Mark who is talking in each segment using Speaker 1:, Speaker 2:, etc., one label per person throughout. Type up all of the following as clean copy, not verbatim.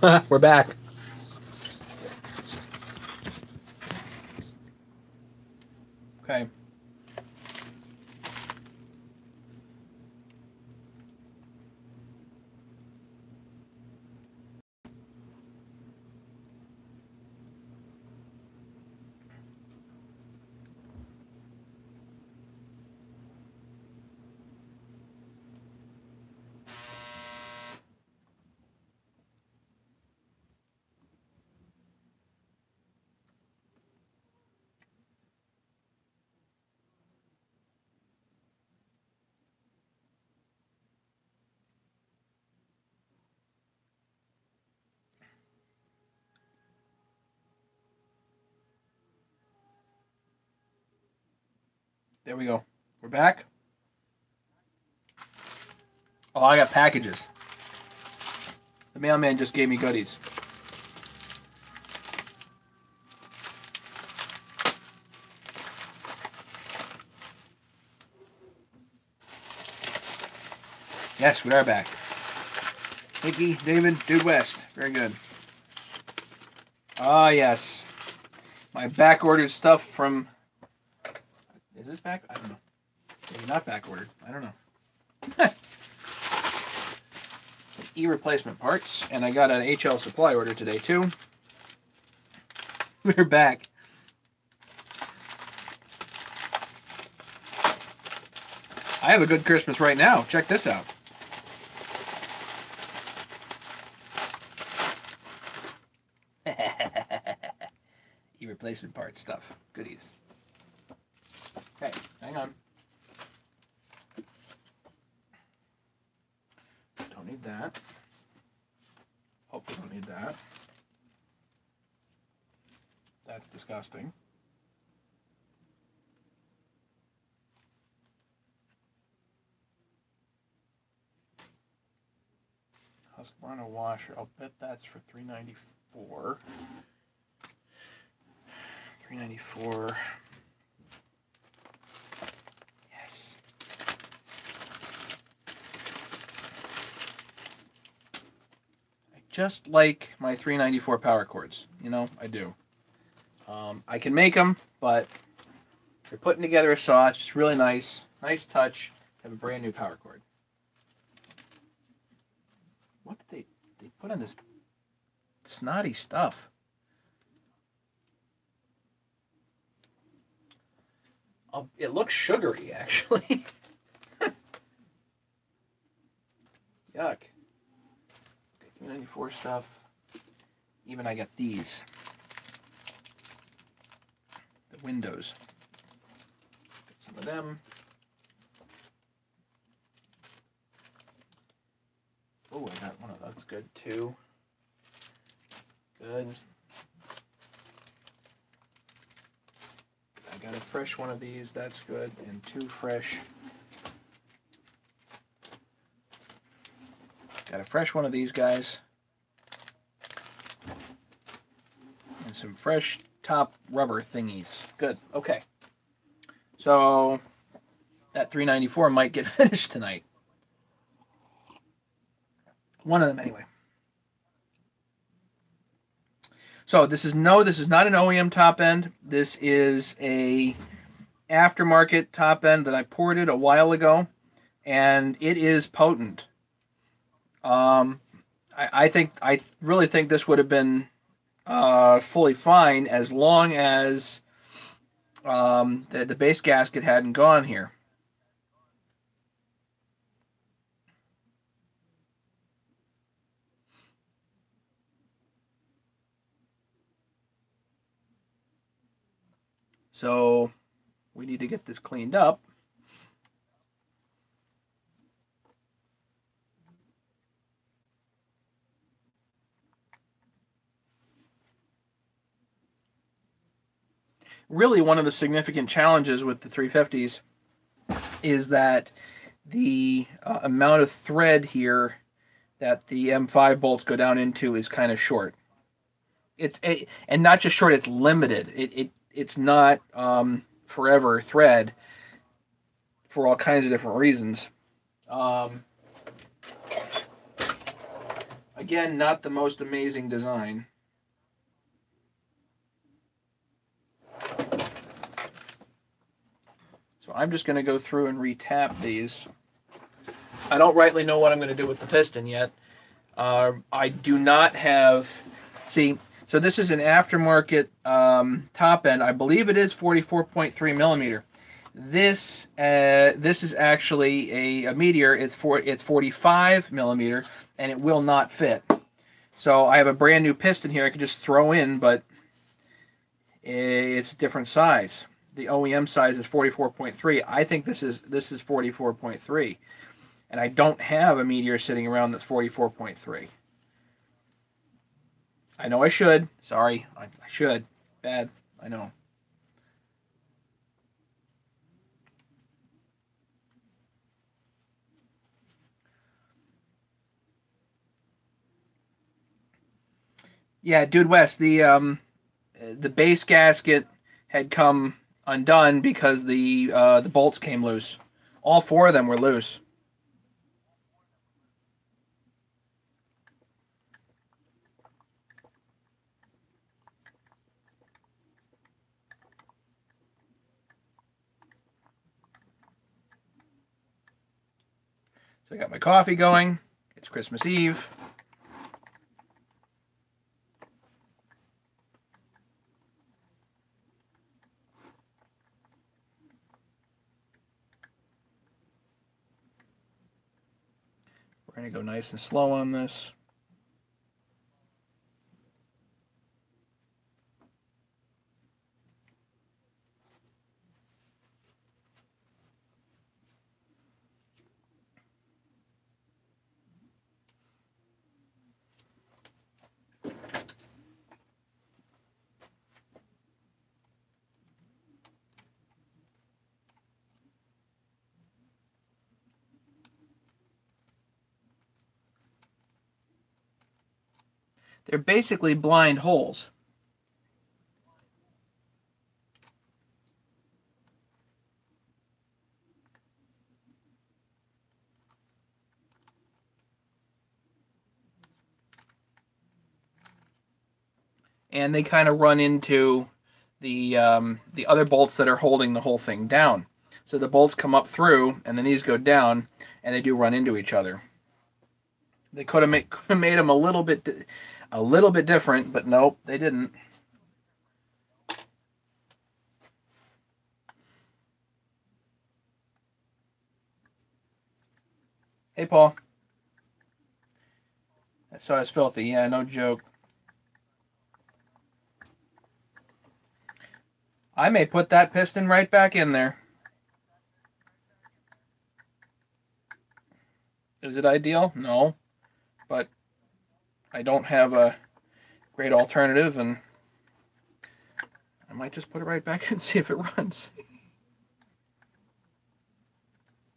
Speaker 1: We're back. Okay. There we go. We're back. Oh, I got packages. The mailman just gave me goodies. Yes, we are back. Mickey, David, Dude West. Very good. Ah, yes. My back-ordered stuff from... Is this back? I don't know. Maybe not back-ordered. I don't know. E-replacement parts. And I got an HL Supply order today, too. We're back. I have a good Christmas right now. Check this out. E-replacement parts stuff. Goodies. Okay, hang on. Don't need that. Hopefully don't need that. That's disgusting. Husqvarna washer. I'll bet that's for $3.94. $3.94. Yes. I just like my $3.94 power cords. You know, I do. I can make them, but they're putting together a saw. It's just really nice. Nice touch. Have a brand new power cord. What did they put on this snotty stuff? It looks sugary, actually. Yuck. Okay, $3.94 stuff. Even I got these. The windows. Get some of them. Oh, I got one of those. Good, too. Good. I got a fresh one of these. That's good. And 2 fresh. Got a fresh one of these guys. And some fresh top rubber thingies. Good. Okay. So that $3.94 might get finished tonight. One of them anyway. So this is not an OEM top end. This is a aftermarket top end that I ported a while ago, and it is potent. I really think this would have been fully fine as long as the base gasket hadn't gone here. So we need to get this cleaned up. Really, one of the significant challenges with the 350s is that the amount of thread here that the M5 bolts go down into is kind of short. And not just short; it's limited. It's not forever thread for all kinds of different reasons. I Again, not the most amazing design. So I'm just going to go through and retap these. I don't rightly know what I'm going to do with the piston yet. I do not have... See, so this is an aftermarket top end. I believe it is 44.3 millimeter. This is actually a Meteor. It's 45 millimeter, and it will not fit. So I have a brand new piston here I could just throw in, but it's a different size. The OEM size is 44.3. I think this is 44.3, and I don't have a Meteor sitting around that's 44.3. I know I should. Sorry, I should. Bad. I know. Yeah, Dude West, the base gasket had come undone because the bolts came loose. All four of them were loose. So I got my coffee going. It's Christmas Eve. We're going to go nice and slow on this. They're basically blind holes. And they kind of run into the other bolts that are holding the whole thing down. So the bolts come up through, and then these go down, and they do run into each other. They could have made them a little bit different, but nope, they didn't. Hey, Paul. That saw it's filthy. Yeah, no joke. I may put that piston right back in there. Is it ideal? No. But I don't have a great alternative, and I might just put it right back in and see if it runs.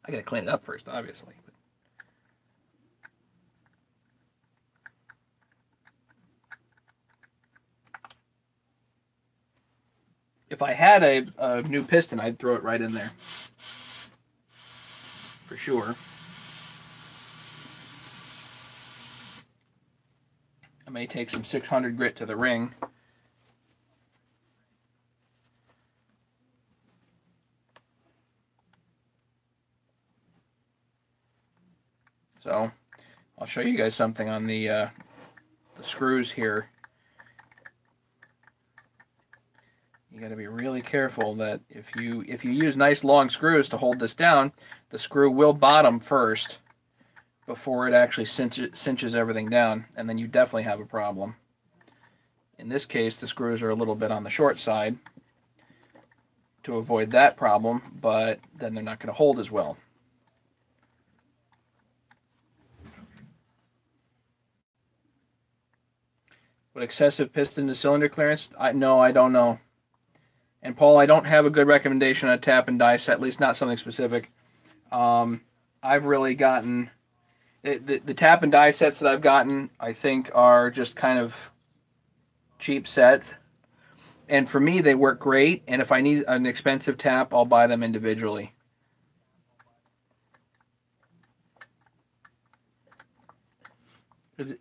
Speaker 1: I gotta clean it up first, obviously. If I had a new piston, I'd throw it right in there. For sure. I may take some 600 grit to the ring. So, I'll show you guys something on the screws here. You got to be really careful that if you use nice long screws to hold this down, the screw will bottom first before it actually cinches everything down, and then you definitely have a problem. In this case, the screws are a little bit on the short side to avoid that problem, but then they're not going to hold as well. Would excessive piston to cylinder clearance? No, I don't know. And Paul, I don't have a good recommendation on a tap and die set, at least not something specific. I've really gotten... The tap and die sets that I've gotten, I think, are just kind of cheap set. And for me, they work great. And if I need an expensive tap, I'll buy them individually.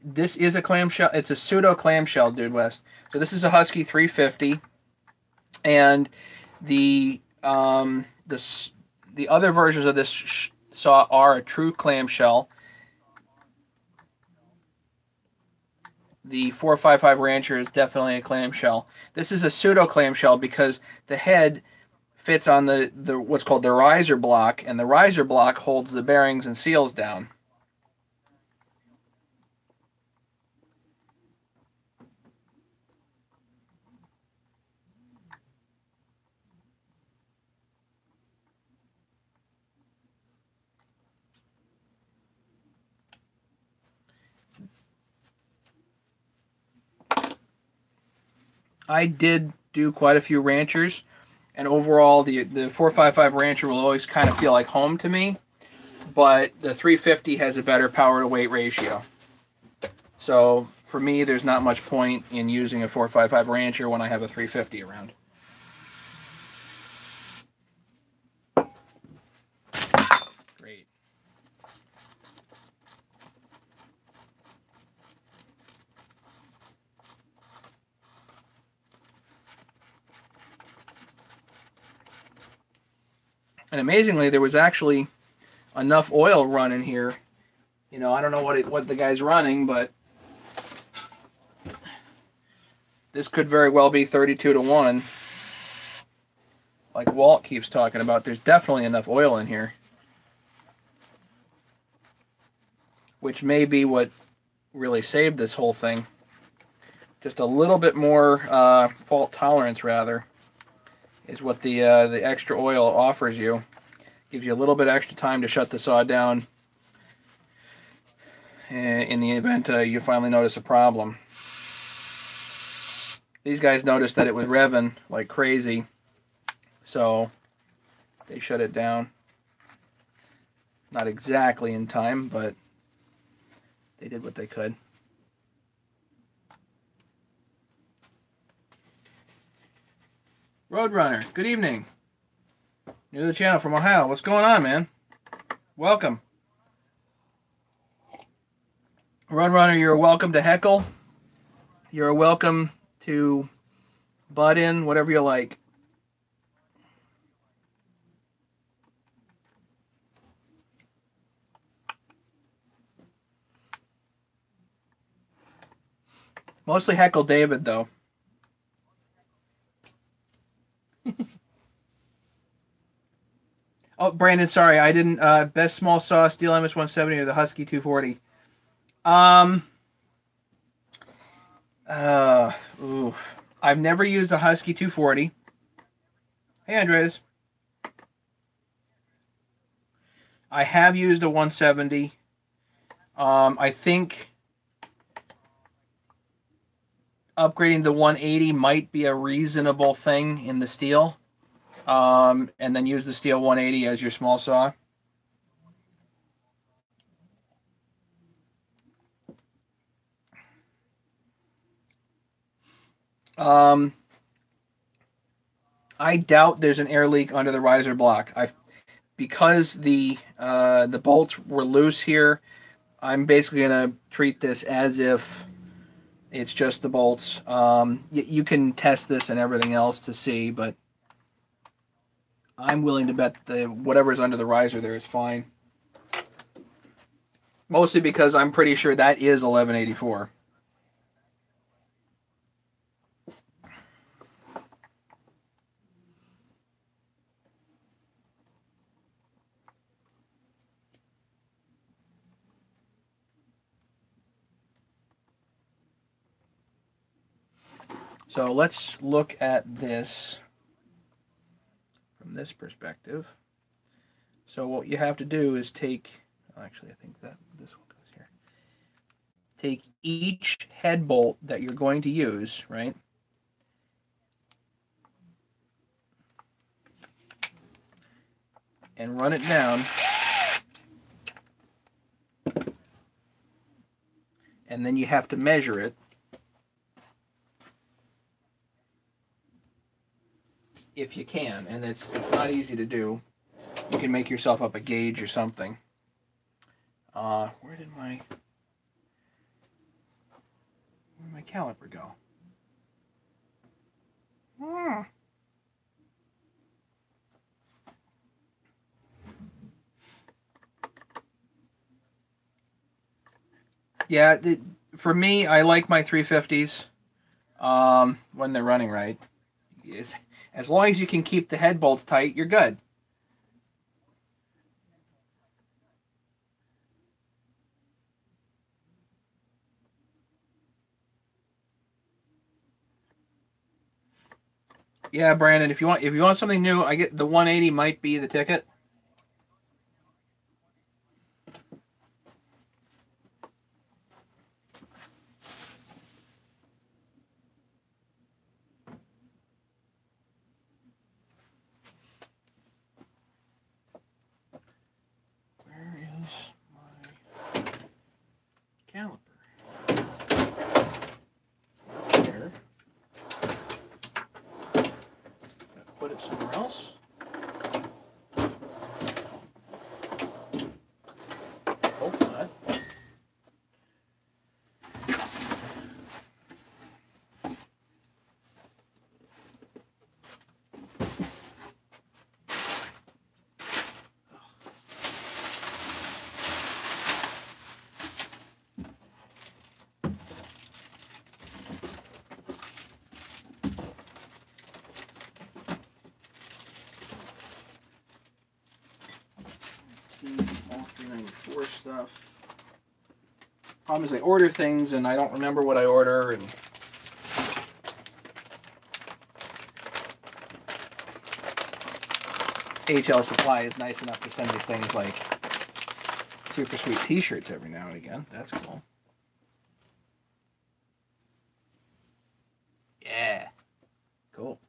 Speaker 1: This is a clamshell. It's a pseudo clamshell, Dude West. So this is a Husky 350, and the other versions of this saw are a true clamshell. The 455 Rancher is definitely a clamshell. This is a pseudo clamshell because the head fits on the what's called the riser block, and the riser block holds the bearings and seals down. I did do quite a few Ranchers, and overall the 455 Rancher will always kind of feel like home to me, but the 350 has a better power to weight ratio. So for me, there's not much point in using a 455 Rancher when I have a 350 around. Great. And amazingly, there was actually enough oil running here. You know, I don't know what the guy's running, but this could very well be 32 to 1. Like Walt keeps talking about, there's definitely enough oil in here. Which may be what really saved this whole thing. Just a little bit more fault tolerance, rather, is what the extra oil offers you. Gives you a little bit extra time to shut the saw down in the event you finally notice a problem. These guys noticed that it was revving like crazy, so they shut it down. Not exactly in time, but they did what they could. Roadrunner, good evening. New to the channel from Ohio. What's going on, man? Welcome. Roadrunner, you're welcome to heckle. You're welcome to butt in, whatever you like. Mostly heckle David, though. Oh, Brandon, sorry, I didn't. Best small saw, Steel MS-170 or the Husky 240. I've never used a Husky 240. Hey, Andreas. I have used a 170. I think upgrading to 180 might be a reasonable thing in the steel. And then use the steel 180 as your small saw. I doubt there's an air leak under the riser block. Because the bolts were loose here, I'm basically gonna treat this as if it's just the bolts. You can test this and everything else to see, but I'm willing to bet whatever's under the riser there is fine. Mostly because I'm pretty sure that is 1184. So let's look at this from this perspective. So what you have to do is take, actually I think that this one goes here. Take each head bolt that you're going to use, right? And run it down. And then you have to measure it. If you can, and it's not easy to do. You can make yourself up a gauge or something. Where did my... my caliper go? Hmm. Yeah, for me, I like my 350s when they're running right. As long as you can keep the head bolts tight, you're good. Yeah, Brandon, if you want something new, I get the 180 might be the ticket. Where is my caliper? There. Put it somewhere else. Hope not. All 394 stuff. Problem is I order things and I don't remember what I order, and HL Supply is nice enough to send us things like super sweet t-shirts every now and again. That's cool. Yeah. Cool.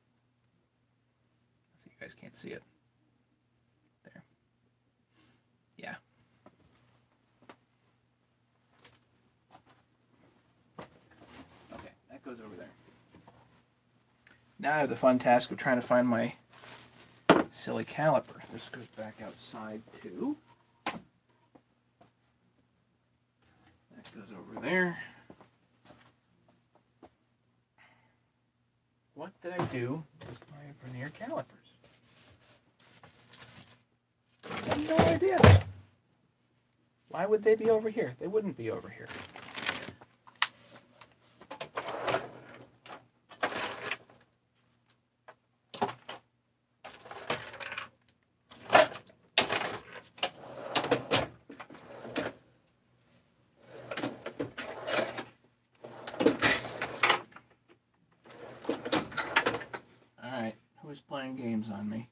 Speaker 1: So you guys can't see it. There. Yeah. Okay, that goes over there. Now I have the fun task of trying to find my silly caliper. This goes back outside too. That goes over there. What did I do with my vernier calipers? I have no idea. Why would they be over here? They wouldn't be over here. Alright, who's playing games on me?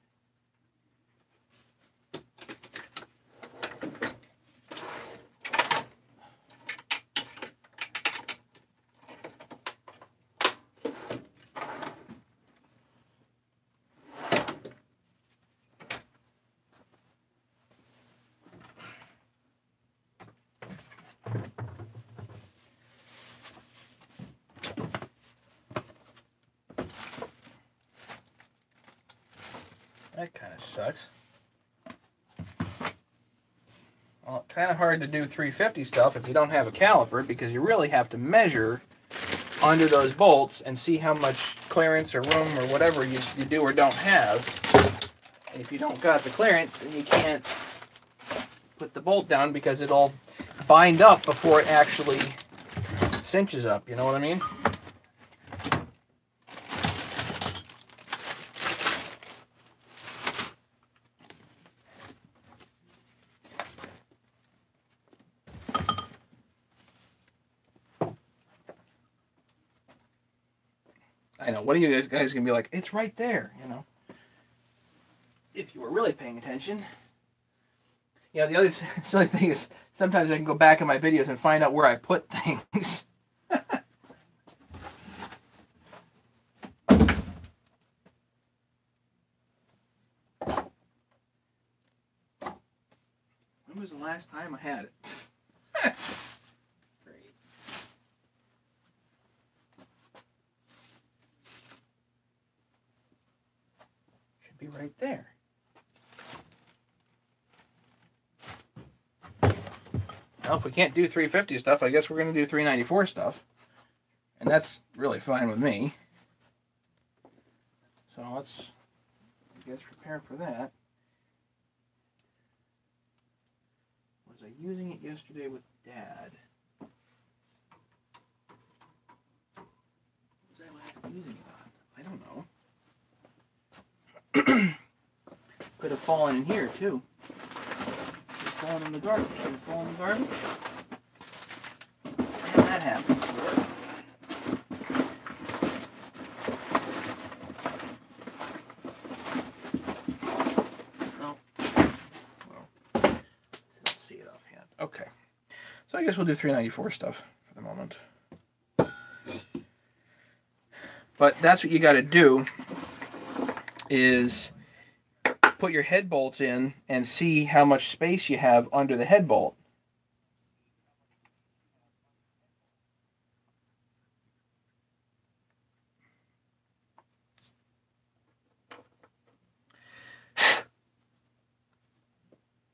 Speaker 1: That kind of sucks. Well, it's kind of hard to do 350 stuff if you don't have a caliper, because you really have to measure under those bolts and see how much clearance or room or whatever you do or don't have. And if you don't got the clearance, then you can't put the bolt down because it'll bind up before it actually cinches up. You know what I mean? I know. What are you guys gonna be like? It's right there, you know. If you were really paying attention. Yeah, the other silly thing is sometimes I can go back in my videos and find out where I put things. When was the last time I had it? Great. Should be right there. Well, if we can't do 350 stuff, I guess we're going to do 394 stuff. And that's really fine with me. So let's, I guess, prepare for that. Was I using it yesterday with Dad? Was I last using it on? I don't know. Could have fallen in here too. Should have fallen in the garbage. Should have fallen in the garbage. And that happened. Oh. Well, let's see it offhand. Okay. So I guess we'll do 394 stuff for the moment. But that's what you got to do, is put your head bolts in and see how much space you have under the head bolt.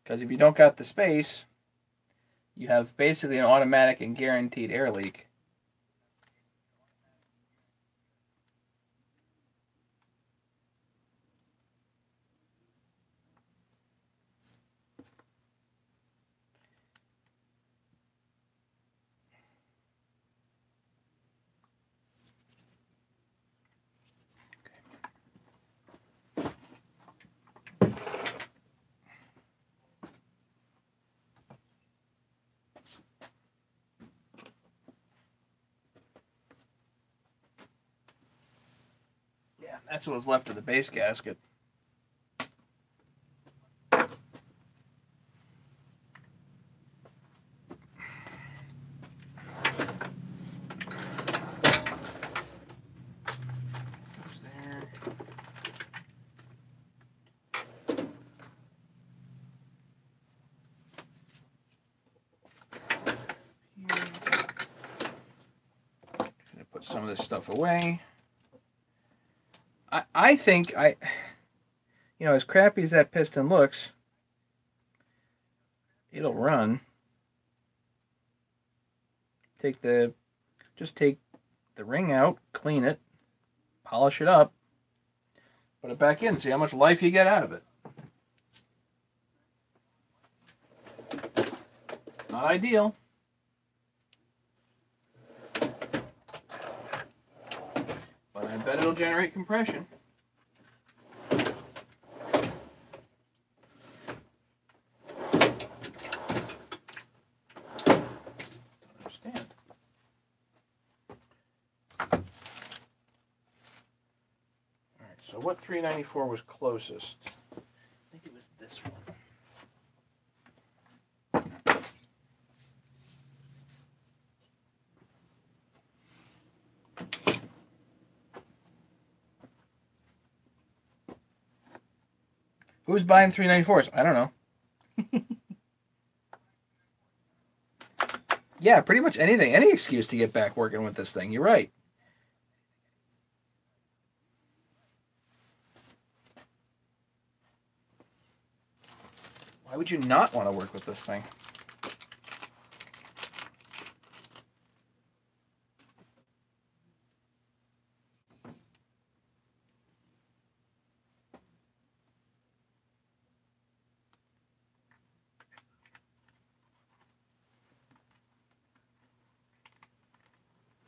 Speaker 1: Because if you don't got the space, you have basically an automatic and guaranteed air leak. Yeah, that's what was left of the base gasket. Put some of this stuff away. I think you know, as crappy as that piston looks, it'll run. Just take the ring out, clean it, polish it up, put it back in, see how much life you get out of it. Not ideal. But I bet it'll generate compression. So what 394 was closest? I think it was this one. Who's buying 394s? I don't know. Yeah, pretty much anything. Any excuse to get back working with this thing. You're right. Why would you not want to work with this thing?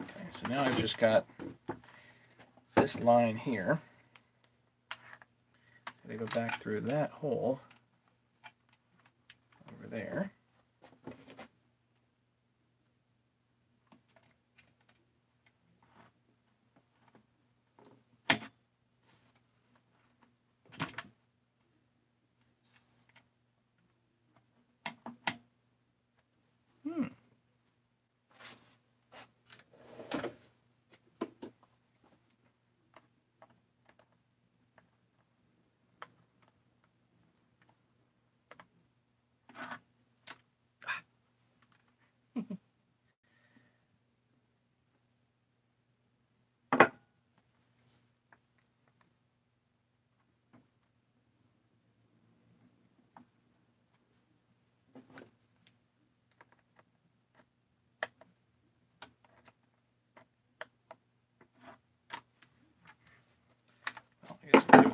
Speaker 1: Okay, so now I've just got this line here. Gotta go back through that hole over there.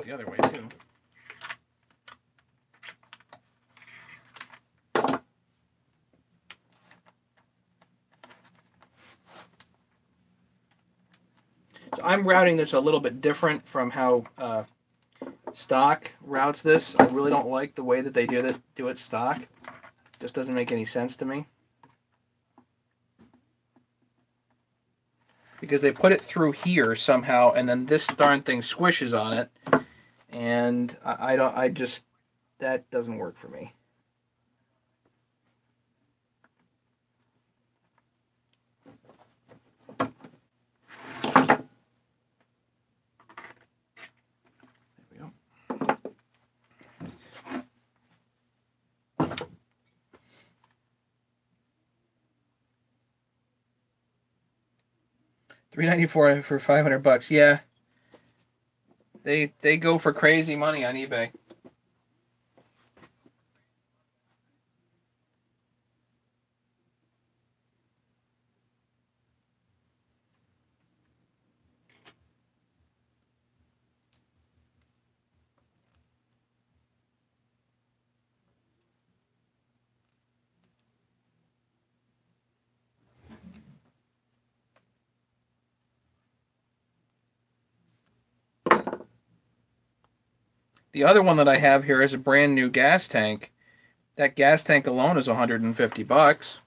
Speaker 1: the other way too. So I'm routing this a little bit different from how stock routes this. I really don't like the way that they do it stock. Just doesn't make any sense to me. Because they put it through here somehow, and then this darn thing squishes on it, and that doesn't work for me. There we go. $394 for $500. Yeah, they go for crazy money on eBay. The other one that I have here is a brand new gas tank. That gas tank alone is $150.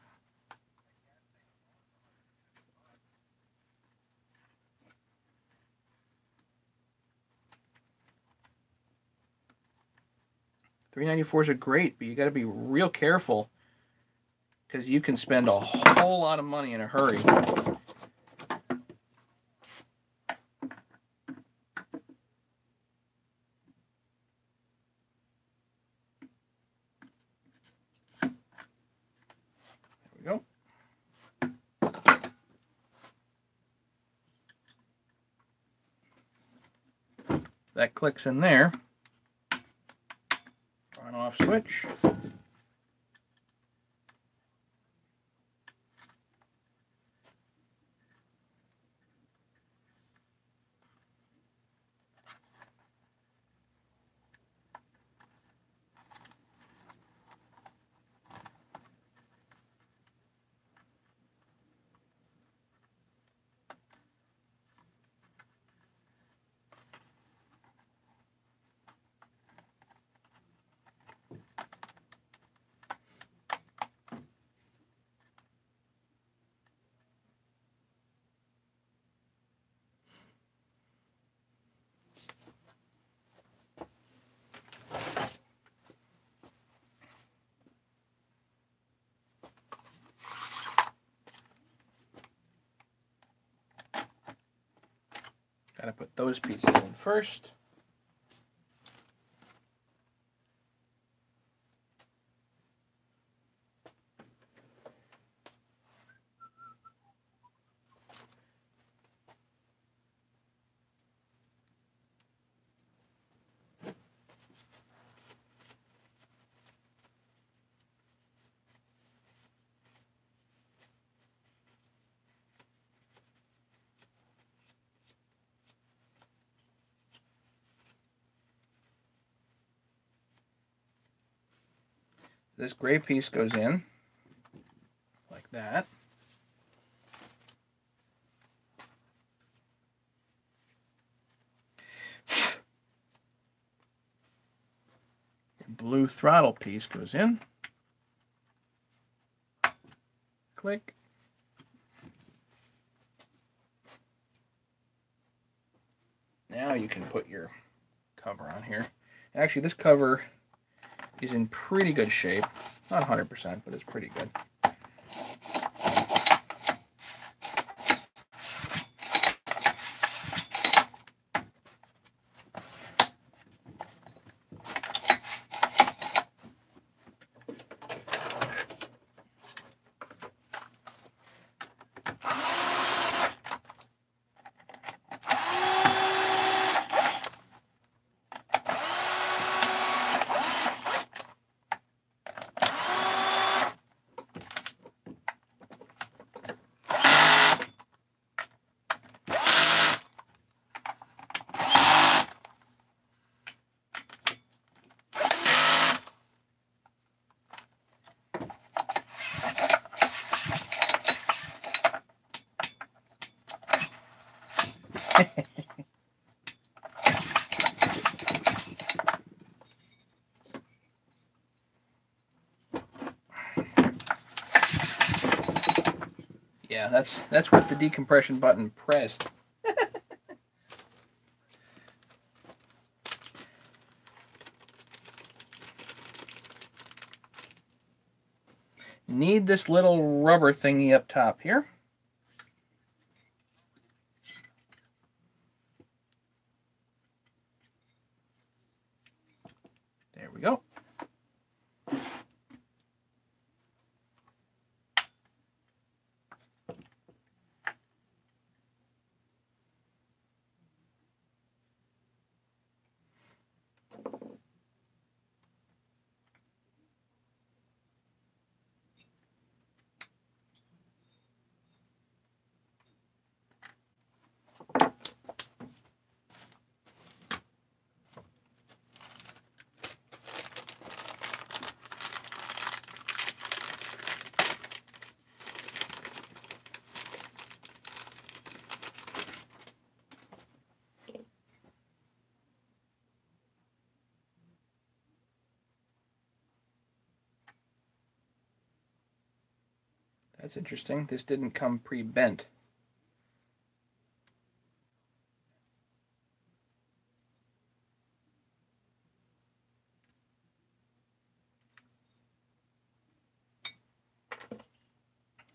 Speaker 1: $394s are great, but you got to be real careful because you can spend a whole lot of money in a hurry. There we go. That clicks in there. On off switch. Gotta put those pieces in first. This gray piece goes in like that. Your blue throttle piece goes in. Click. Now you can put your cover on here. Actually, this cover is in pretty good shape. Not 100%, but it's pretty good. Yeah, that's with the decompression button pressed. Need this little rubber thingy up top here. There we go. That's interesting. This didn't come pre-bent.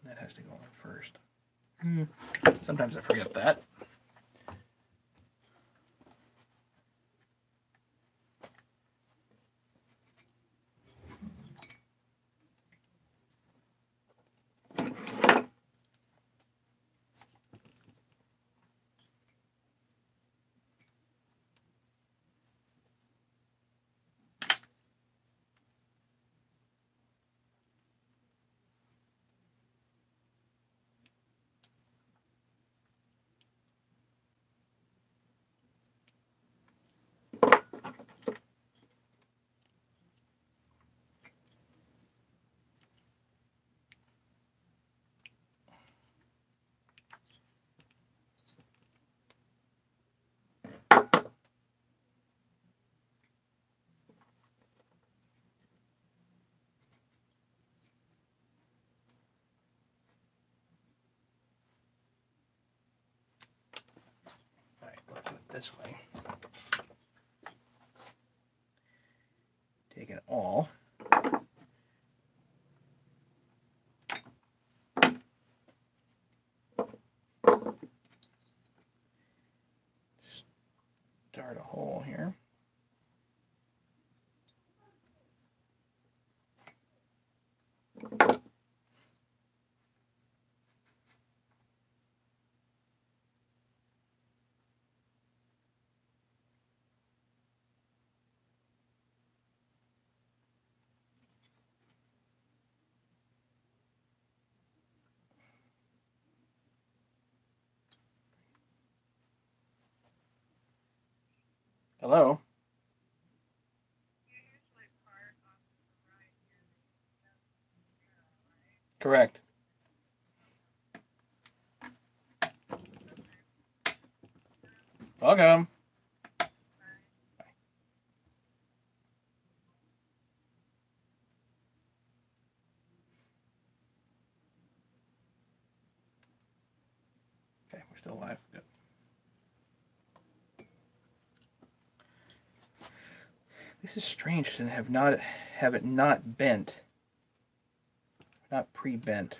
Speaker 1: That has to go on first. Sometimes I forget that. All right, let's do it this way. Take it all. Start a hole here. Hello? Correct. Welcome. Okay, we're still alive. Good. This is strange to have it not bent, not pre-bent.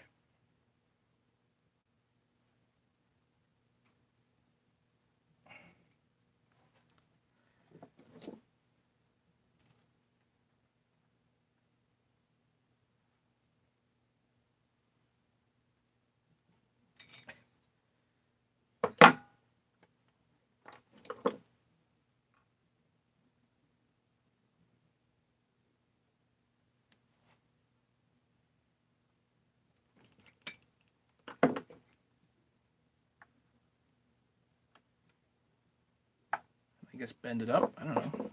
Speaker 1: I guess bend it up. I don't know.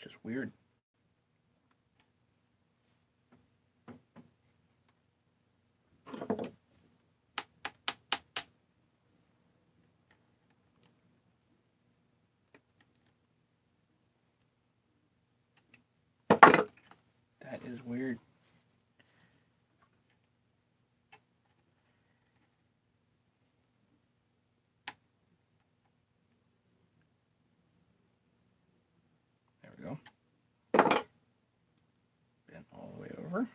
Speaker 1: just weird. That is weird. There we go. Bent all the way over.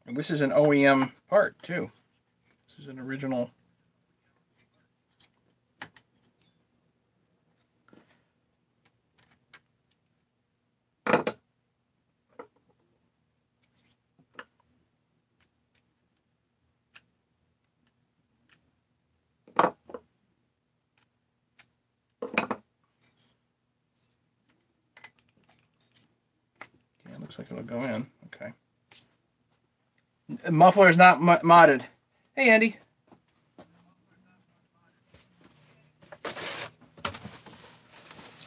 Speaker 1: And this is an OEM part too. This is an original. Yeah, looks like it'll go in. Okay. Muffler is not modded. Hey, Andy.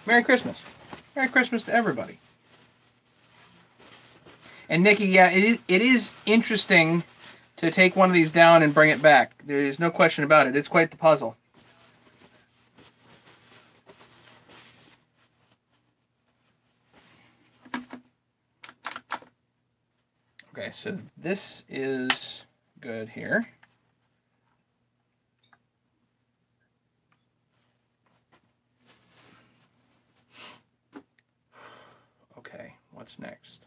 Speaker 1: Merry Christmas. Merry Christmas to everybody. And Nikki, yeah, it is interesting to take one of these down and bring it back. There is no question about it. It's quite the puzzle. Okay, so this is good here. Okay, what's next?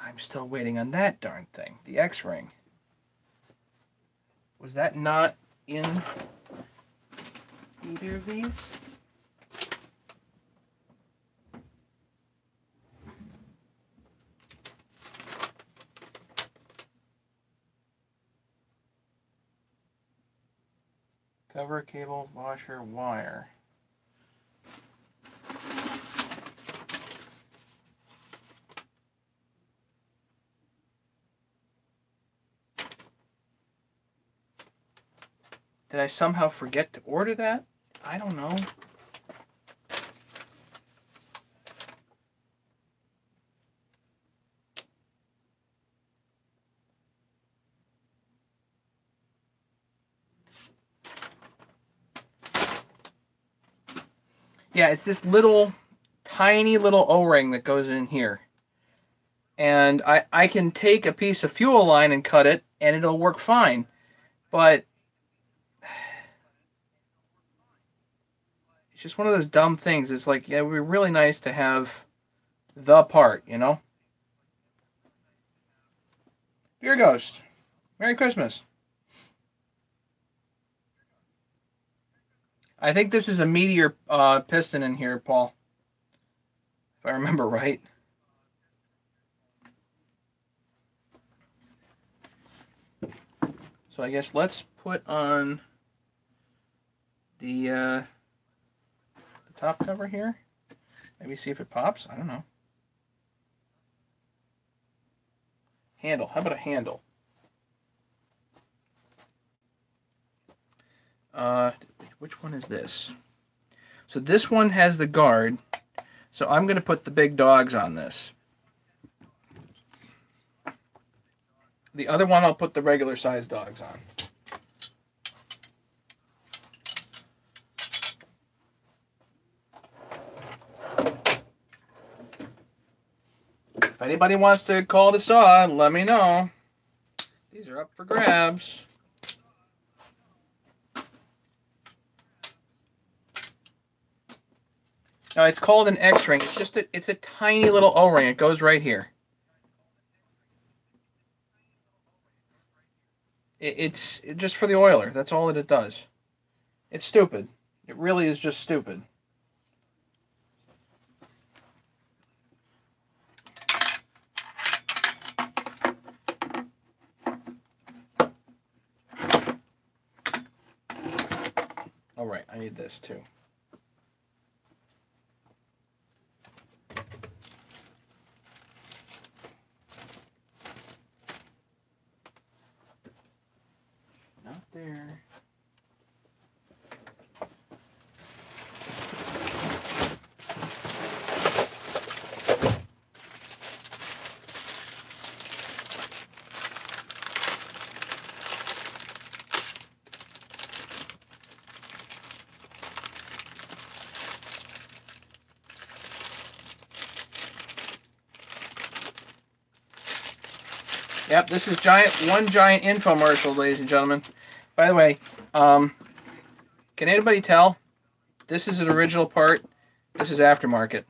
Speaker 1: I'm still waiting on that darn thing, the X-ring. Was that not in either of these? Cover, cable, washer, wire. Did I somehow forget to order that? I don't know. Yeah, it's this little, tiny little O-ring that goes in here. And I can take a piece of fuel line and cut it, and it'll work fine. But it's just one of those dumb things. It's like, yeah, it would be really nice to have the part, you know? Beer Ghost, Merry Christmas. I think this is a Meteor piston in here, Paul. If I remember right. So I guess let's put on the top cover here. Maybe see if it pops. I don't know. Handle. How about a handle? Which one is this? So this one has the guard. So I'm going to put the big dogs on this. The other one I'll put the regular size dogs on. If anybody wants to call the saw, let me know. These are up for grabs. No, it's called an X-ring. It's just it's a tiny little O-ring. It goes right here. It's just for the oiler. That's all that it does. It's stupid. It really is just stupid. Oh, right. I need this too. Not there. Yep, this is one giant infomercial, ladies and gentlemen. By the way, can anybody tell? This is an original part. This is aftermarket.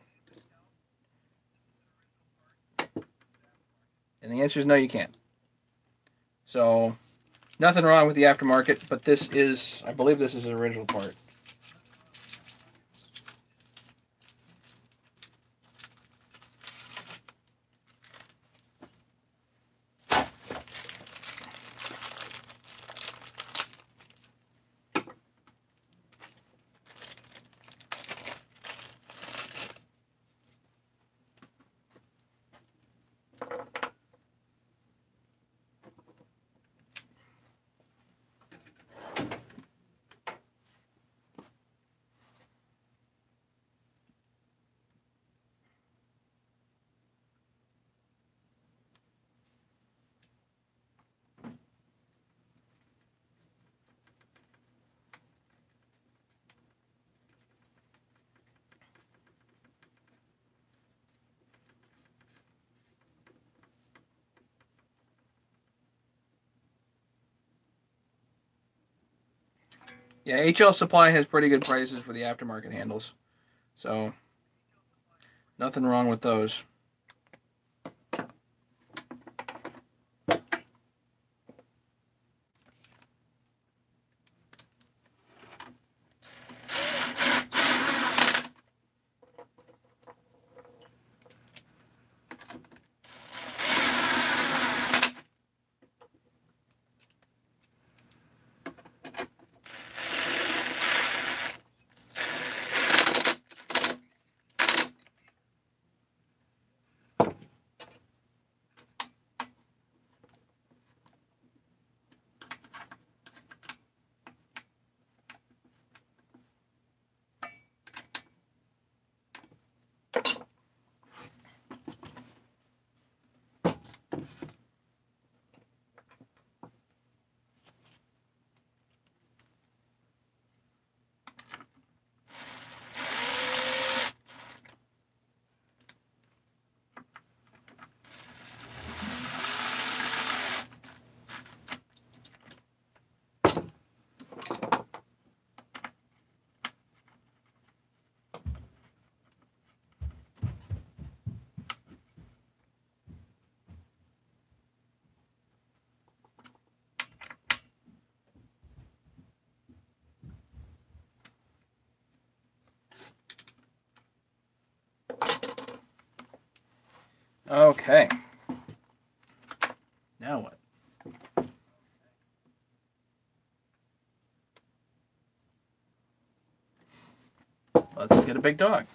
Speaker 1: And the answer is no, you can't. So, nothing wrong with the aftermarket, but this is, I believe this is an original part. Yeah, HL Supply has pretty good prices for the aftermarket handles. So, nothing wrong with those. Okay. Now what? Let's get a big dog.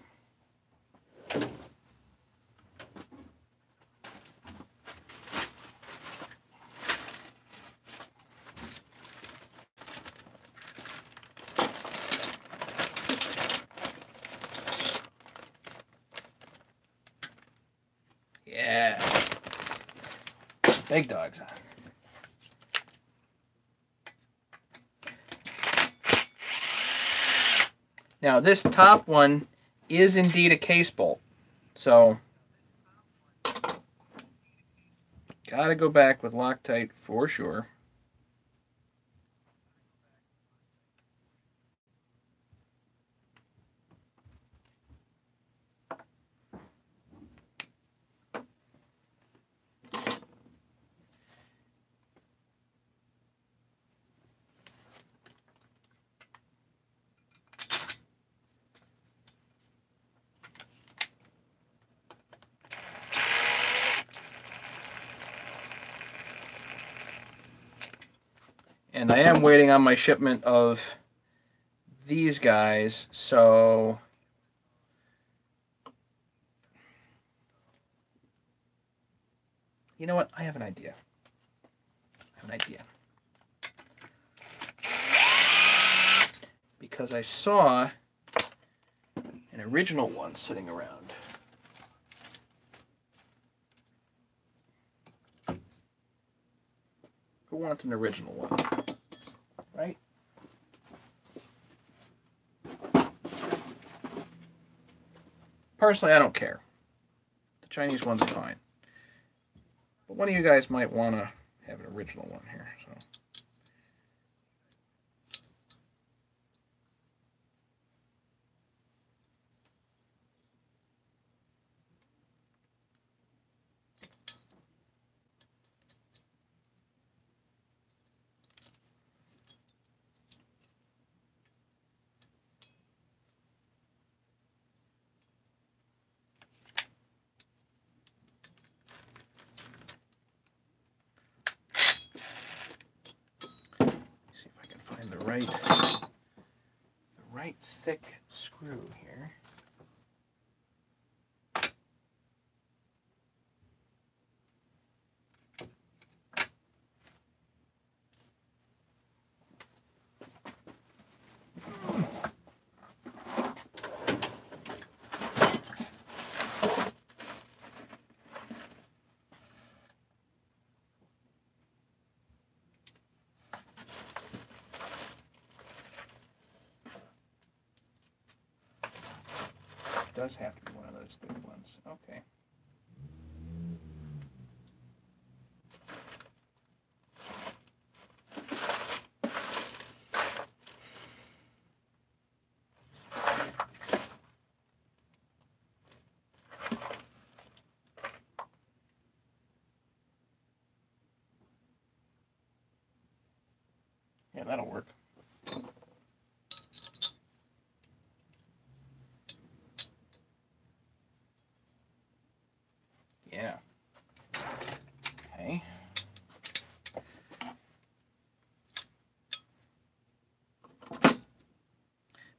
Speaker 1: Yeah. Big dogs. Now this top one is indeed a case bolt. So gotta go back with Loctite for sure. And I am waiting on my shipment of these guys. So you know what? I have an idea. Because I saw an original one sitting around. Who wants an original one? Right? Personally, I don't care. The Chinese ones are fine. But one of you guys might want to have an original one here. So. The right thick screw here. Does have to be one of those thick ones. Okay. Yeah, that'll work. Yeah. Okay.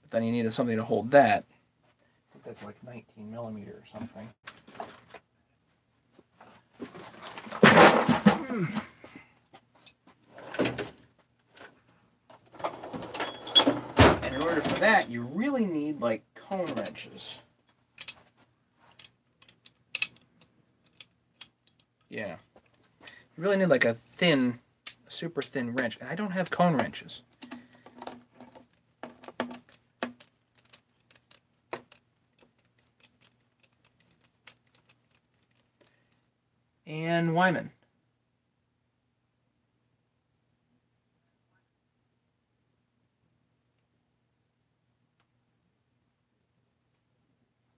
Speaker 1: But then you needed something to hold that. I think that's like 19 millimeter or something. And in order for that, you really need like cone wrenches. Yeah. You really need like a thin, super thin wrench. And I don't have cone wrenches. And Wyman.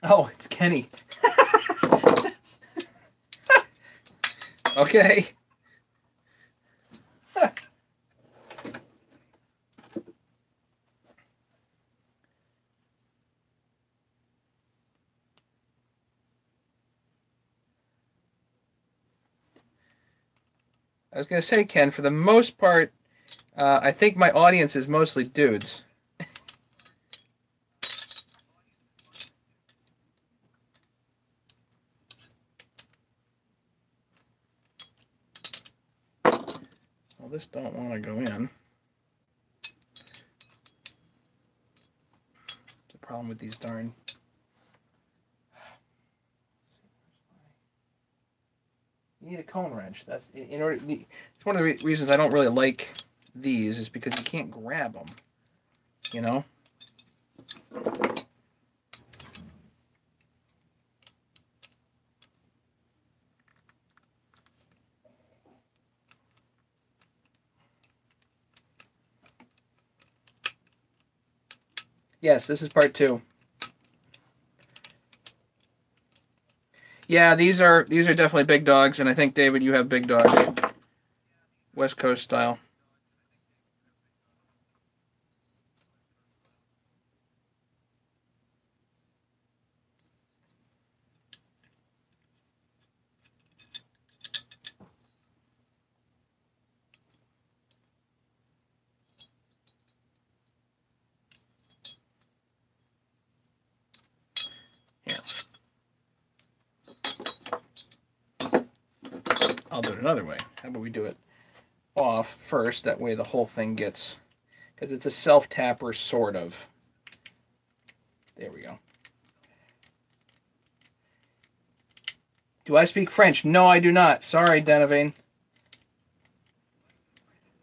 Speaker 1: Oh, it's Kenny. Okay. I was going to say, Ken, for the most part, I think my audience is mostly dudes. Well, this don't want to go in. It's a problem with these darn... You need a cone wrench. That's in order. It's one of the reasons I don't really like these is because you can't grab them. You know. Yes, this is part 2. Yeah, these are definitely big dogs, and I think, David, you have big dogs. West Coast style. I'll do it another way. How about we do it off first? That way the whole thing gets, because it's a self-tapper, sort of. There we go. Do I speak French? No, I do not. Sorry, Denevane.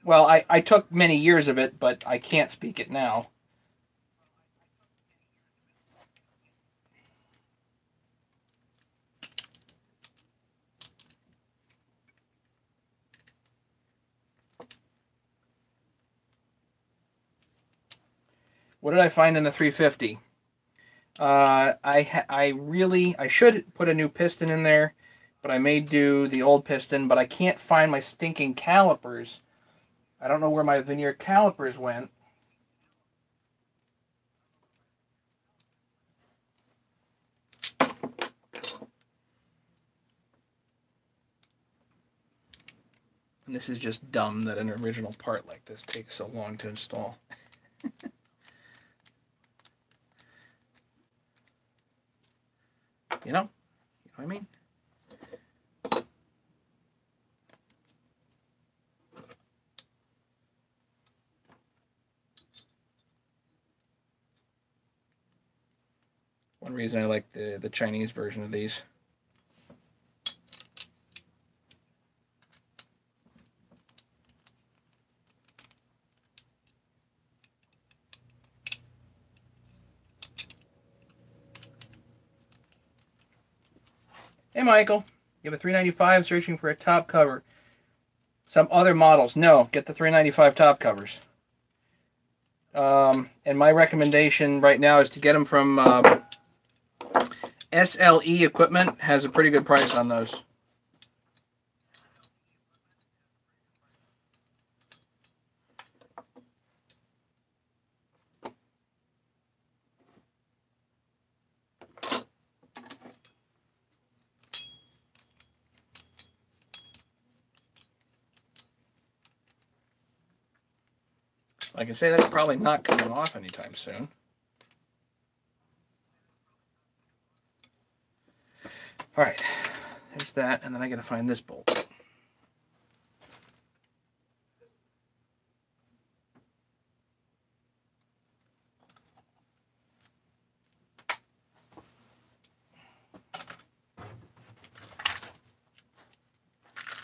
Speaker 1: Well, I took many years of it, but I can't speak it now. What did I find in the 350? I should put a new piston in there, but I may do the old piston, but I can't find my stinking calipers. I don't know where my Vernier calipers went. And this is just dumb that an original part like this takes so long to install. You know what I mean? One reason I like the Chinese version of these. Hey, Michael. You have a 395 searching for a top cover. Some other models. No, get the 395 top covers. And my recommendation right now is to get them from SLE Equipment. Has a pretty good price on those. Like I say, that's probably not coming off anytime soon. All right, there's that, and then I got to find this bolt.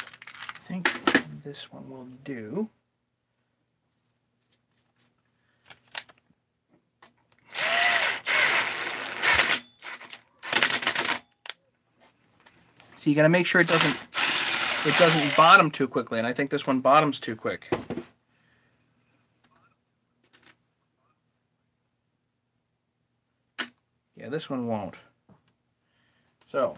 Speaker 1: I think this one will do. So you got to make sure it doesn't bottom too quickly, and I think this one bottoms too quick. Yeah, this one won't. So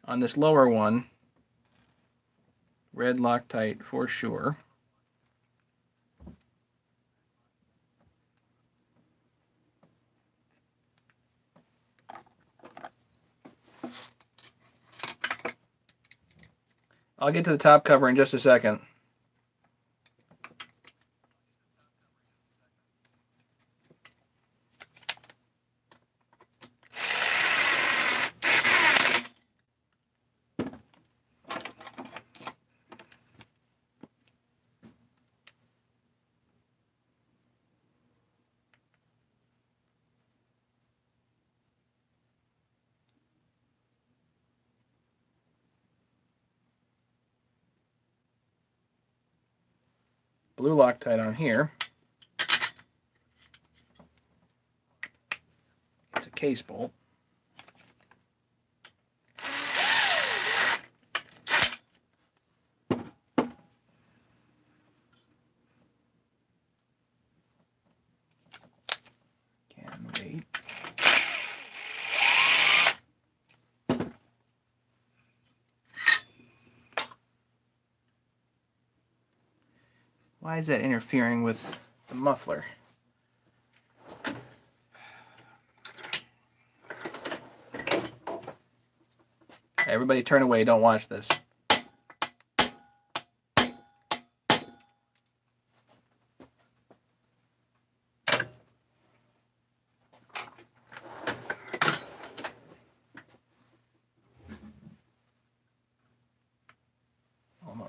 Speaker 1: on this lower one, red Loctite for sure. I'll get to the top cover in just a second. Blue Loctite on here. It's a case bolt. Can wait. Why is that interfering with the muffler? Everybody turn away, don't watch this.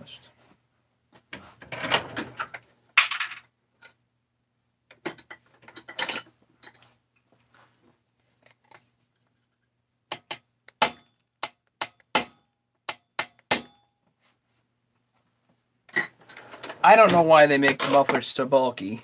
Speaker 1: almost. I don't know why they make the mufflers so bulky.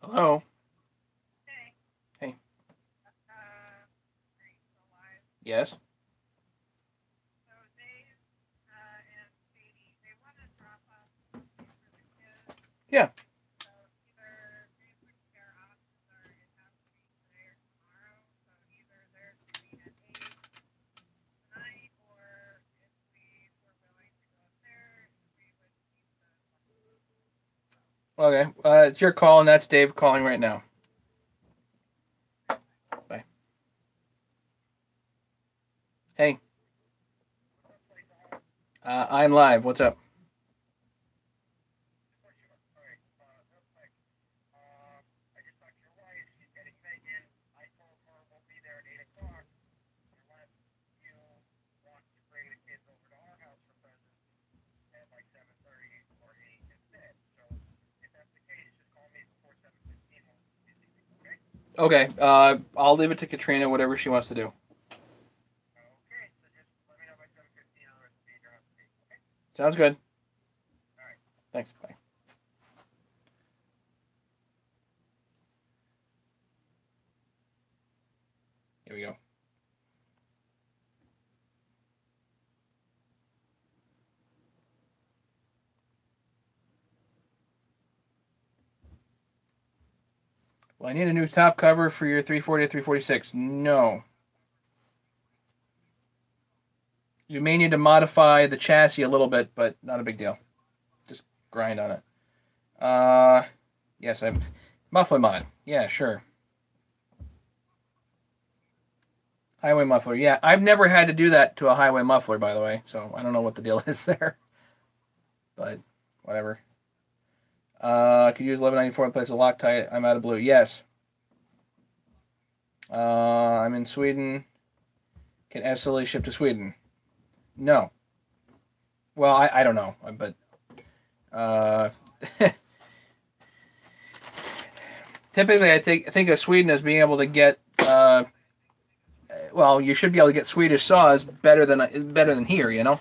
Speaker 1: Hello? Hey. Yes? Yeah. Okay. It's your call, and that's Dave calling right now. Bye. Hey. I'm live. What's up? Okay. I'll leave it to Katrina, whatever she wants to do. Sounds good. Thanks. Bye. Here we go. Well, I need a new top cover for your 340 to 346. No. You may need to modify the chassis a little bit, but not a big deal. Just grind on it. Yes, I'm muffler mod. Yeah, sure. Highway muffler. Yeah, I've never had to do that to a highway muffler, by the way, so I don't know what the deal is there. But whatever. Could use 1194 in place of Loctite. I'm out of blue. Yes. I'm in Sweden. Can SLE ship to Sweden? No. Well, I don't know, but typically I think of Sweden as being able to get well, you should be able to get Swedish saws better than here, you know.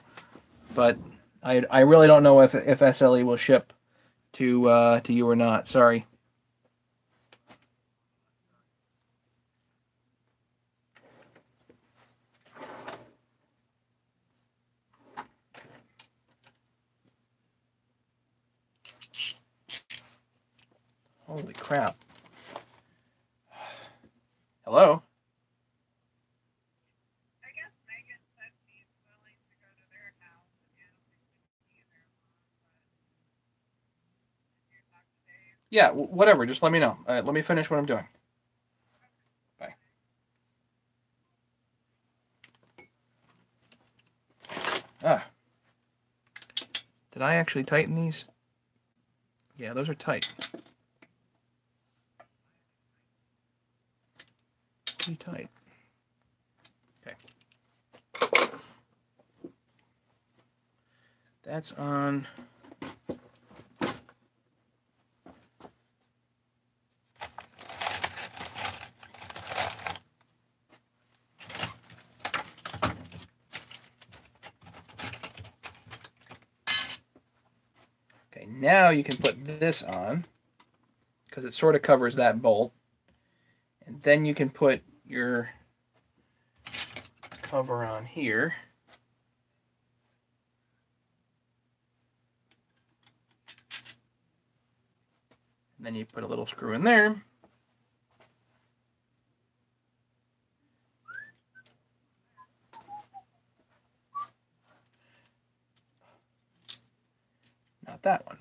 Speaker 1: But I really don't know if SLE will ship to you or not. Sorry. Holy crap. Hello? Yeah, whatever. Just let me know. All right, let me finish what I'm doing. Bye. Ah. Did I actually tighten these? Yeah, those are tight. Pretty tight. Okay. That's on. Okay, now you can put this on because it sort of covers that bolt. And then you can put your cover on here. And then you put a little screw in there. Not that one.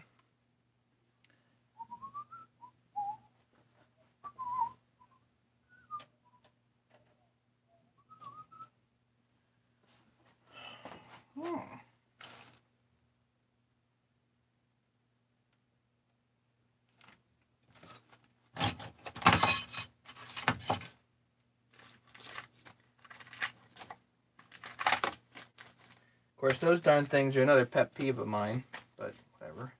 Speaker 1: course, those darn things are another pet peeve of mine, but whatever.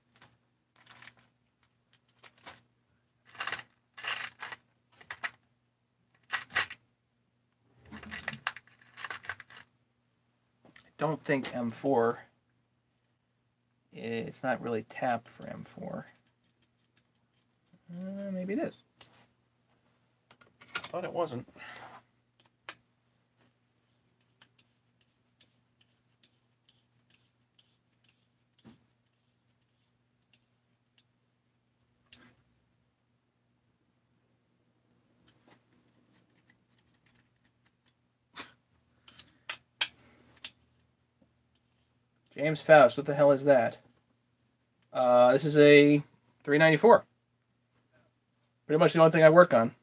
Speaker 1: I don't think M4, it's not really tapped for M4. Maybe it is. I thought it wasn't. James Faust, what the hell is that? This is a 394. Pretty much the only thing I work on.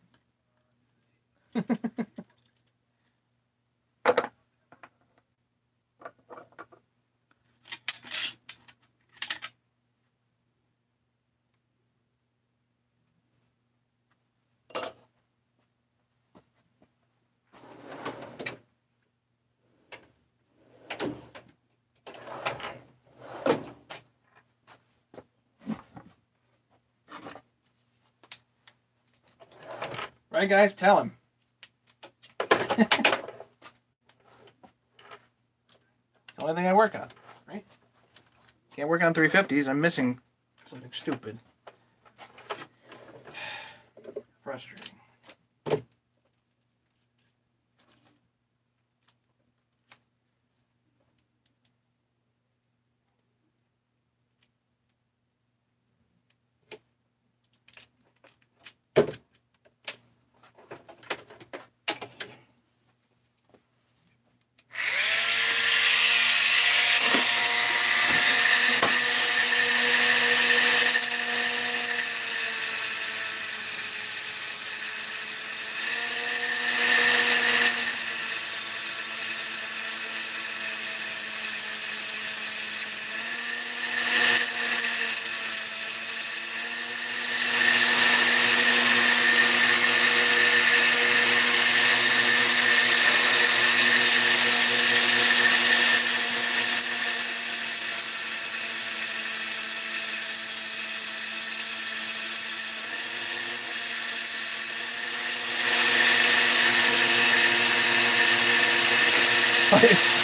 Speaker 1: Right, guys? Tell him. It's the only thing I work on, right? Can't work on 350s. I'm missing something stupid. Frustrating.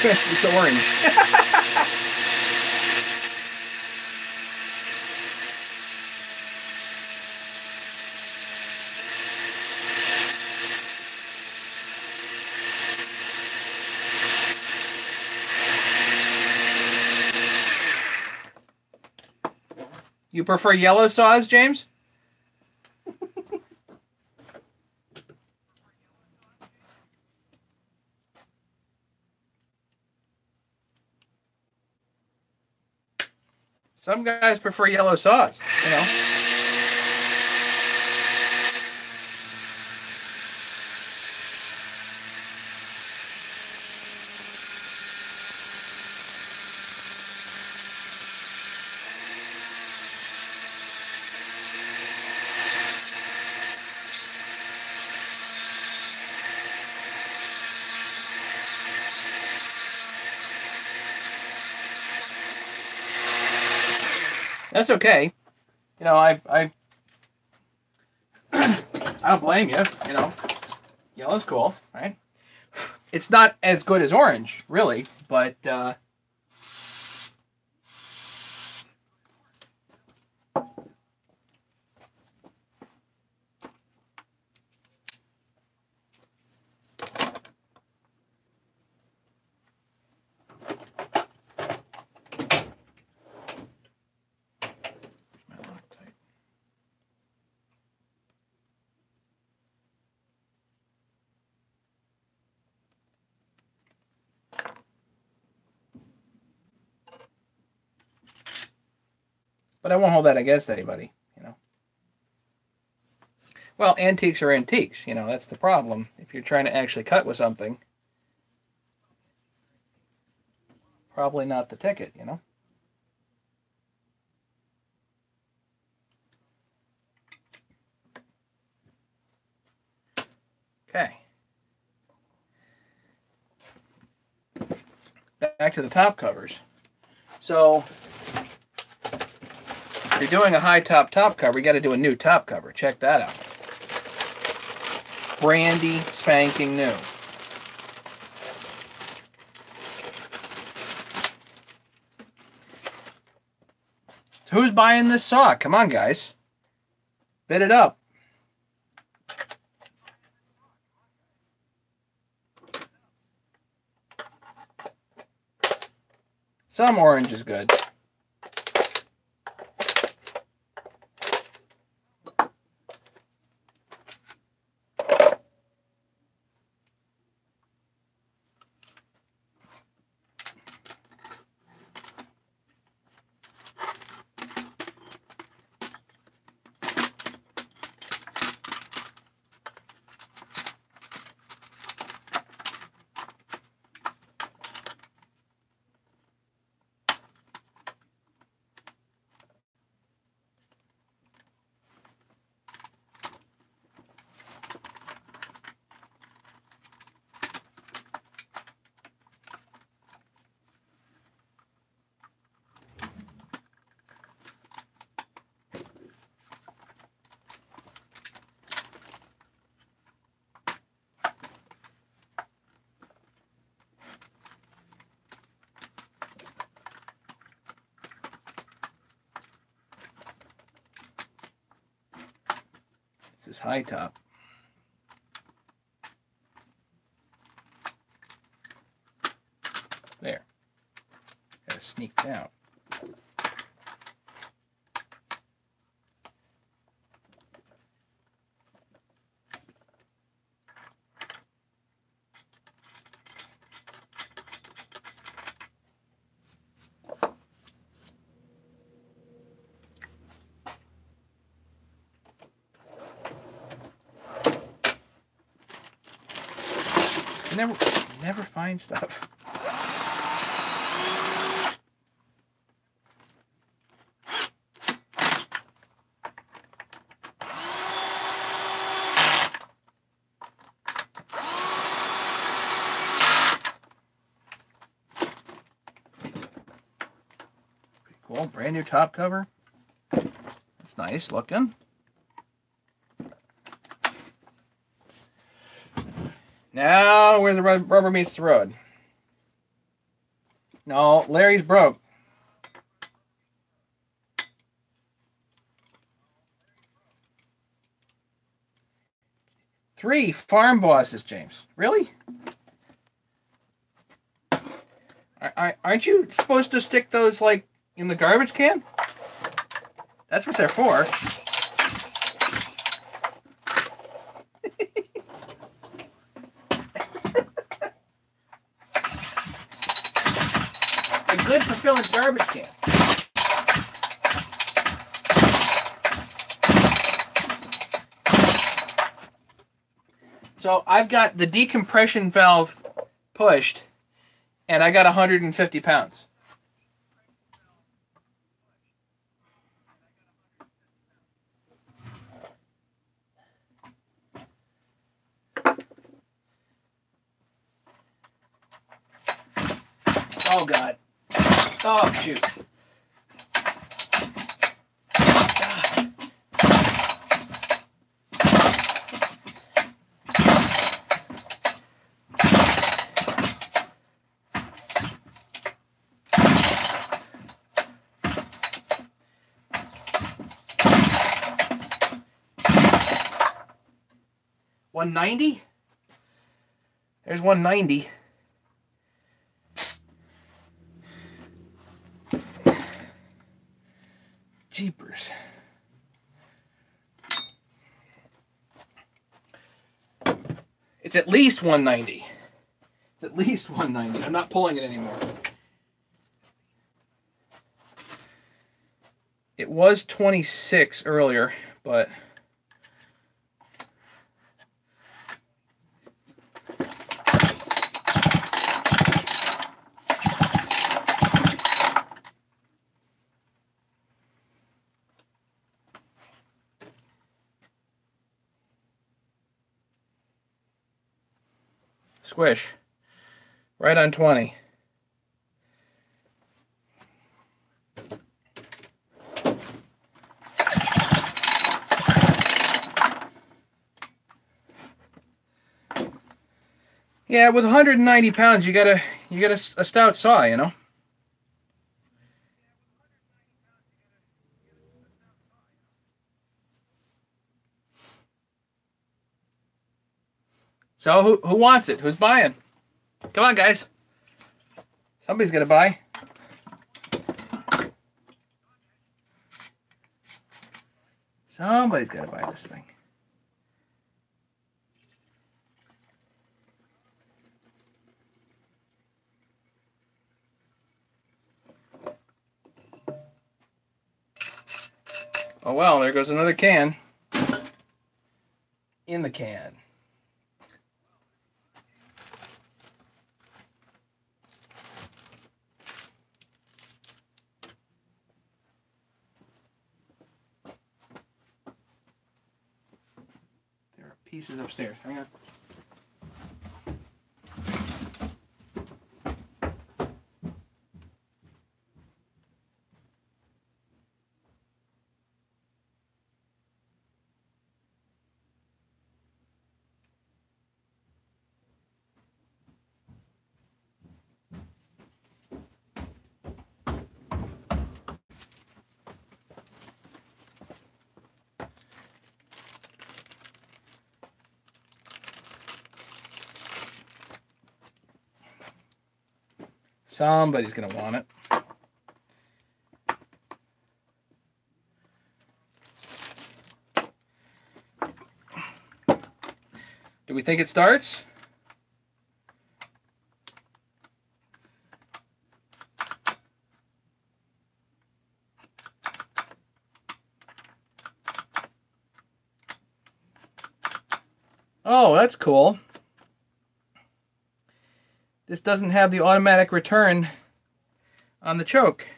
Speaker 1: It's orange. You prefer yellow saws, James? Some guys prefer yellow saws, you know. That's okay. You know, I don't blame you, you know. Yellow's cool, right? It's not as good as orange, really, but I won't hold that against anybody, you know. Well, antiques are antiques, you know, that's the problem. If you're trying to actually cut with something, probably not the ticket, you know. Okay. back to the top covers. So if you're doing a high top cover, you got to do a new top cover. Check that out. Brandy spanking new. So who's buying this saw? Come on, guys. Bid it up. Some orange is good. This is high top. There. Gotta sneak down. Never find stuff. Pretty cool. Brand new top cover. It's nice looking. Now, where the rubber meets the road. No, Larry's broke. Three farm bosses, James. Really? Aren't you supposed to stick those, like, in the garbage can? That's what they're for. They're good for filling garbage cans. So I've got the decompression valve pushed, and I got 150 pounds. Oh, God. Oh, shoot. God. $190? There's $190. Jeepers. It's at least $190. It's at least $190. I'm not pulling it anymore. It was 26 earlier, but squish. Right on 20. Yeah, with 190 pounds, you got a stout saw, you know. So who wants it? Who's buying? Come on, guys. Somebody's gonna buy. Somebody's gotta buy this thing. Oh well, there goes another can. In the can. There are pieces upstairs. Hang on. Somebody's gonna want it. Do we think it starts? Oh, that's cool. This doesn't have the automatic return on the choke.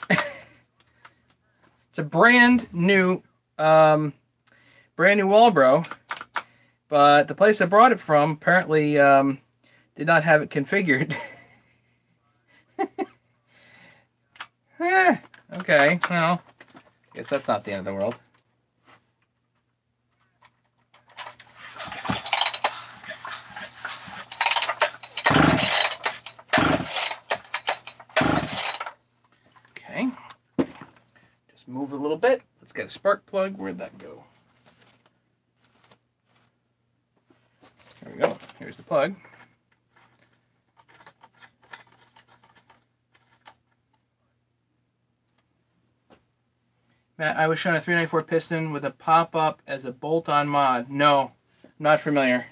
Speaker 1: It's a brand new Walbro, but the place I brought it from apparently did not have it configured. Okay, well, guess that's not the end of the world. Okay, just move a little bit. Let's get a spark plug. Where'd that go? There we go. Here's the plug. Matt, I was shown a 394 piston with a pop-up as a bolt-on mod. No, not familiar.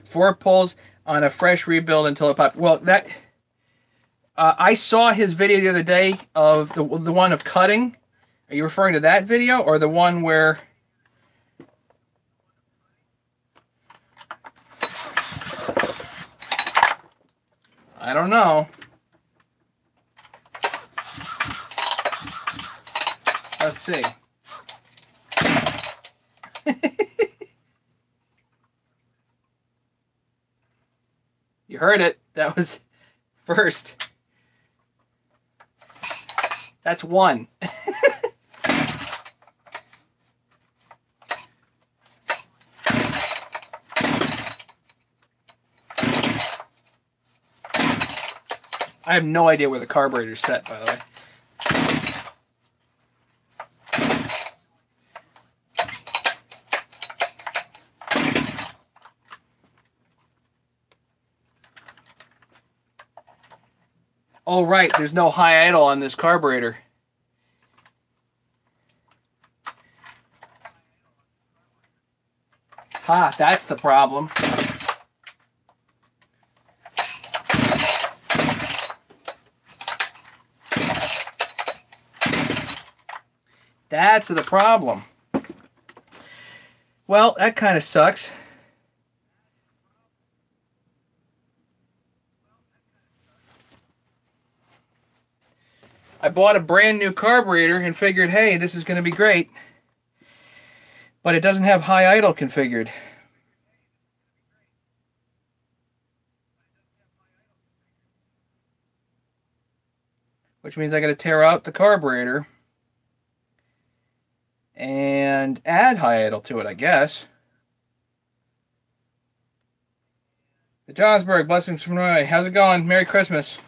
Speaker 1: Four pulls on a fresh rebuild until it popped. Well, that I saw his video the other day of the one of cutting. Are you referring to that video or the one where? I don't know. Let's see. You heard it. That was first. That's one. I have no idea where the carburetor's set, by the way. Oh, right, there's no high idle on this carburetor. Ha, that's the problem. That's the problem. Well, that kind of sucks. I bought a brand new carburetor and figured, hey, this is going to be great. But it doesn't have high idle configured. Which means I got to tear out the carburetor and add high idle to it, I guess. The Johnsburg, blessings from Roy. How's it going? Merry Christmas.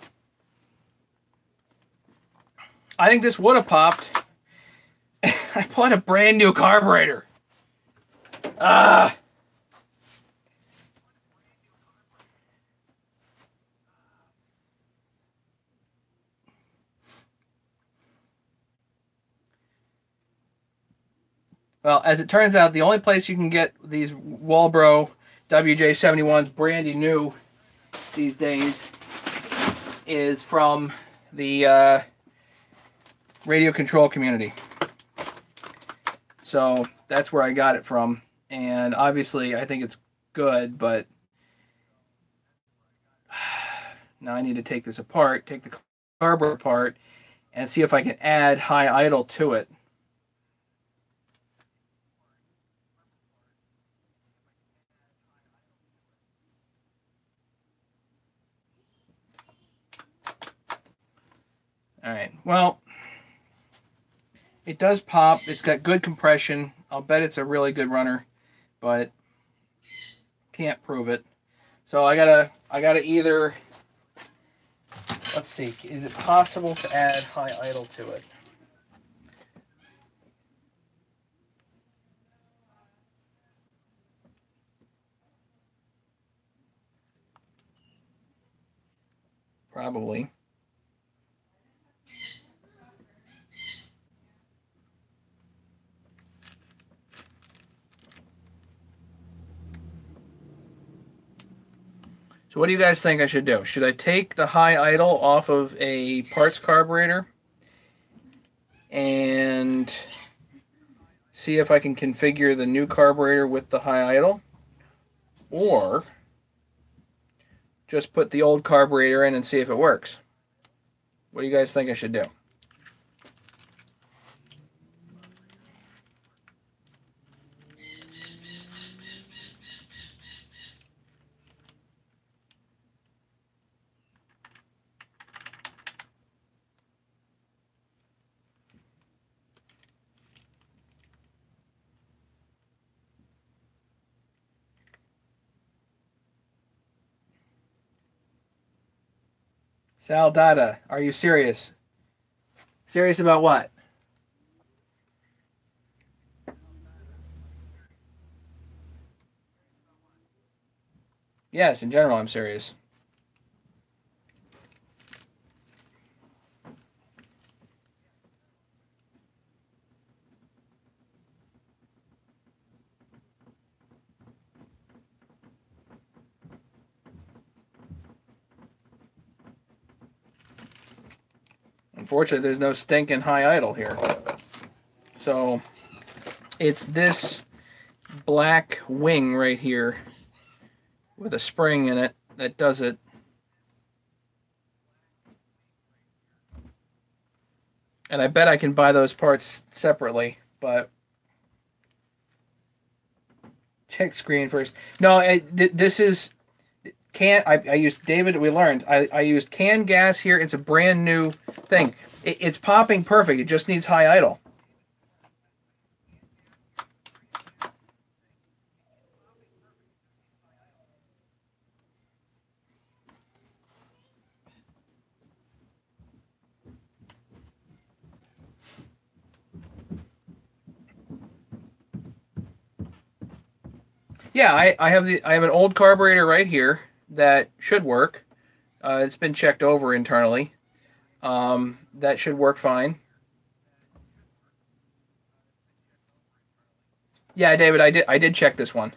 Speaker 1: I think this would have popped. I bought a brand new carburetor. Ah. Well, as it turns out, the only place you can get these Walbro WJ71s brandy new these days is from the radio control community. So that's where I got it from. And obviously, I think it's good, but now I need to take this apart, take the carburetor apart, and see if I can add high idle to it. All right, well, it does pop. It's got good compression. I'll bet it's a really good runner, but can't prove it. So I gotta either, let's see, is it possible to add high idle to it? Probably. So what do you guys think I should do? Should I take the high idle off of a parts carburetor and see if I can configure the new carburetor with the high idle? Or just put the old carburetor in and see if it works? What do you guys think I should do? Sal Dada, are you serious? Serious about what? Yes, in general, I'm serious. Unfortunately, there's no stinking high idle here. So it's this black wing right here with a spring in it that does it. And I bet I can buy those parts separately, but check screen first. No, this is can. I used David. We learned I used can gas here. It's a brand new thing. It's popping perfect. It just needs high idle. Yeah, I have an old carburetor right here that should work. It's been checked over internally. That should work fine. Yeah, David, I did check this one.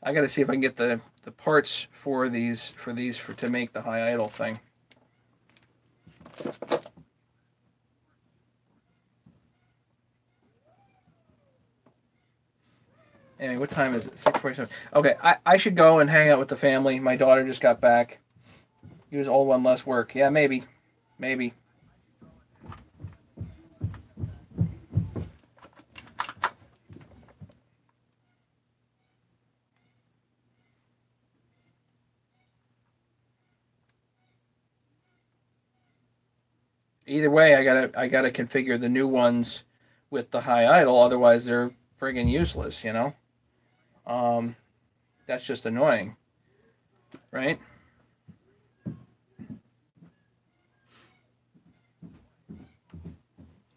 Speaker 1: I got to see if I can get the parts for these to make the high idle thing. Anyway, what time is it? 6:47. Okay, I should go and hang out with the family. My daughter just got back. Use old one less work. Yeah, maybe. Maybe. Either way, I gotta configure the new ones with the high idle, otherwise they're friggin' useless, you know? That's just annoying. Right?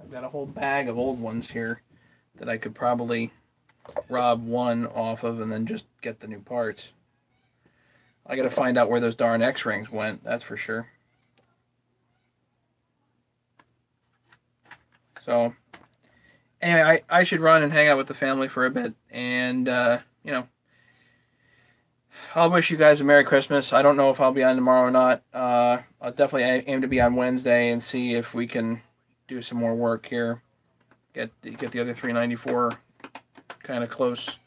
Speaker 1: I've got a whole bag of old ones here that I could probably rob one off of and then just get the new parts. I gotta find out where those darn X-rings went, that's for sure. So, anyway, I should run and hang out with the family for a bit. And, you know, I'll wish you guys a Merry Christmas. I don't know if I'll be on tomorrow or not. I'll definitely aim to be on Wednesday and see if we can do some more work here. Get the other 394 kind of close.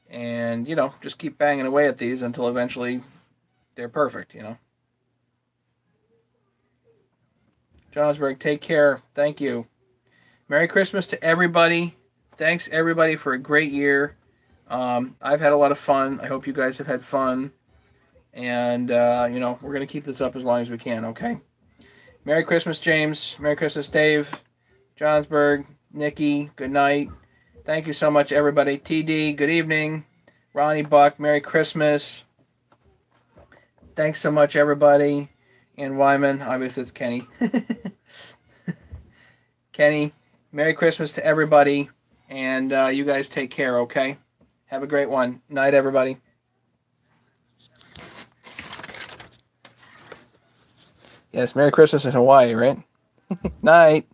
Speaker 1: And, you know, just keep banging away at these until eventually they're perfect, you know. Johnsburg, take care. Thank you. Merry Christmas to everybody. Thanks, everybody, for a great year. I've had a lot of fun. I hope you guys have had fun. And, you know, we're going to keep this up as long as we can, okay? Merry Christmas, James. Merry Christmas, Dave. Johnsburg, Nikki, good night. Thank you so much, everybody. TD, good evening. Ronnie Buck, Merry Christmas. Thanks so much, everybody. And Wyman, obviously it's Kenny. Kenny, Merry Christmas to everybody. And you guys take care, okay? Have a great one. Night, everybody. Yes, Merry Christmas in Hawaii, right? Night.